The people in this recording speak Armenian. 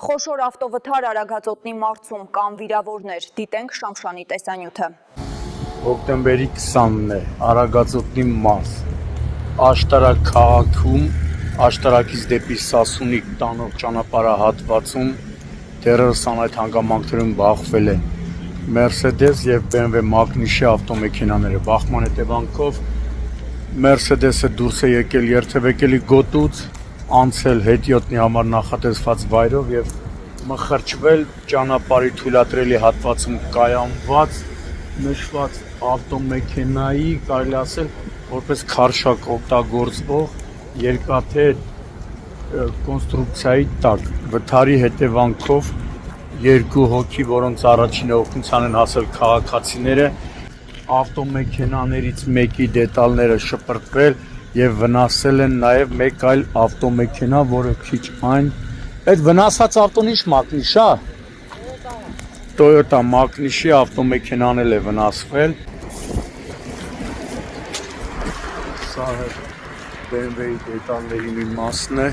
Խոշոր ավտովթար Արագածոտնի մարզում կամ վիրավորներ, դիտենք Շամշանի տեսանյութը։ Հոկտեմբերի 20-ն է, Արագածոտնի մարզ, Աշտարակ քաղաքում, Աշտարակից դեպի Սասունիկ տանող ճանապարհահատվածում դեռևս անհայտ հանգամանքներում բախվել են Մերսեդես և BMW մակնիշի ավտոմեքենաները։ Բախման հետևանքով Մերսեդեսը դուրս է եկել երթևեկելի գոտուց, անցել հետիոտնի համար նախատեսված վայրով և մխրճվել ճանապարհի թույլատրելի հատվածում կայանված նշված ավտոմեքենայի, կարելի ասել, որպես քարշակ օգտագործվող երկաթե կոնստրուկցիայի տակ։ Վթարի հետևանքով երկու հոգի, որոնց առաջինը օգնության են հասել քաղաքացիները, ավտոմեքենաներից մեկի դետալները շպրտվել և վնասել են նաև մեկ այլ ավտոմեքենա, որը քիչ այն... Այդ վնասած ավտոն ինչ մակնիշ է? Toyota մակնիշի ավտոմեքենան էլ է վնասվել։ Սա BMW-ի դետալների մի մասն է։